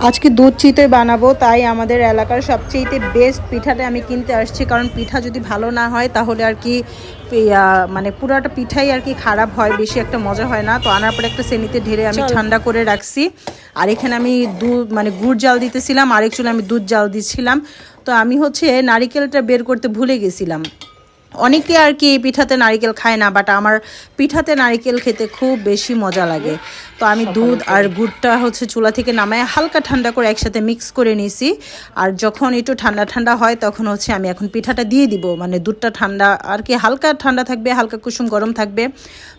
আজকে দুধ চিতই বানাবো, তাই আমাদের এলাকার সবচেয়ে বেস্ট পিঠাটা আমি কিনতে আসছি। কারণ পিঠা যদি ভালো না হয় তাহলে আর কি মানে পুরোটা পিঠাই আর কি খারাপ হয়, বেশি একটা মজা হয় না। তো আনার পরে একটা সেনিতে ঢেলে আমি ঠান্ডা করে রাখছি। আর এখানে আমি গুড় জাল দিতেছিলাম, আরেক চুলে আমি দুধ জাল দিচ্ছিলাম। তো আমি নারিকেলটা বের করতে ভুলে গেছিলাম। অনেকে আর কি এই পিঠাতে নারিকেল খায় না, বাট আমার পিঠাতে নারিকেল খেতে খুব বেশি মজা লাগে। তো আমি দুধ আর গুড়টা চুলা থেকে নামায় হালকা ঠান্ডা করে একসাথে মিক্স করে নিয়েছি। আর যখন একটু ঠান্ডা ঠান্ডা হয় তখন আমি এখন পিঠাটা দিয়ে দিব। মানে দুধটা ঠান্ডা আর কি হালকা ঠান্ডা থাকবে, হালকা কুসুম গরম থাকবে।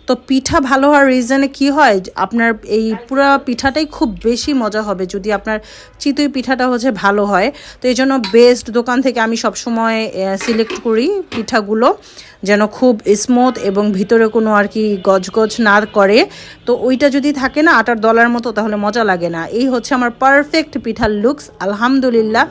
তো পিঠা ভালো হওয়ার রিজনে কি হয়, আপনার এই পুরো পিঠাটাই খুব বেশি মজা হবে যদি আপনার চিতই পিঠাটা ভালো হয়। তো এই জন্য বেস্ট দোকান থেকে আমি সবসময় সিলেক্ট করি পিঠাগুলো যেন খুব স্মুথ এবং ভিতরে কোনো আর কি গজগজ না করে। তো ওইটা যদি থাকে না আটার দলার মতো, তাহলে মজা লাগে না। এই আমার পারফেক্ট পিঠার লুকস। আলহামদুলিল্লাহ,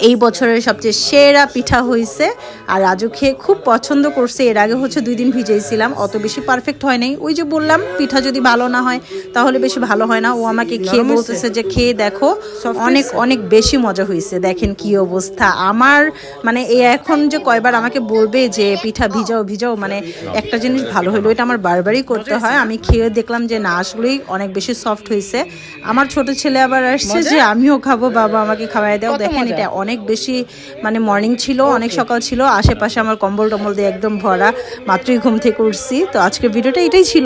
এই বছরের সবচেয়ে সেরা পিঠা হয়েছে। আর রাজু খেয়ে খুব পছন্দ করছে। এর আগে 2 দিন ভিজেছিলাম, অত বেশি পারফেক্ট হয় নাই। ওই যে বললাম, পিঠা যদি ভালো না হয় তাহলে বেশি ভালো হয় না। ও আমাকে খেয়ে বলতেছে যে খেয়ে দেখো, অনেক অনেক বেশি মজা হয়েছে। দেখেন কি অবস্থা আমার। মানে এখন যে কয়বার আমাকে বলবে যে পিঠা ভিজাও ভিজাও, মানে একটা জিনিস ভালো হলো, এটা আমার বারবারই করতে হয়। আমি খেয়ে দেখলাম যে না, আসলেই অনেক বেশি সফট হয়েছে। আমার ছোট ছেলে আবার আসছে যে আমিও খাবো, বাবা আমাকে খাওয়াই দাও। দেখেন এটা অনেক বেশি মানে মর্নিং ছিল, অনেক সকাল ছিল, আশেপাশে আমার কম্বল টম্বল দিয়ে একদম ভরা, মাত্রই ঘুম থেকে উঠছি। তো আজকের ভিডিওটা এটাই ছিল।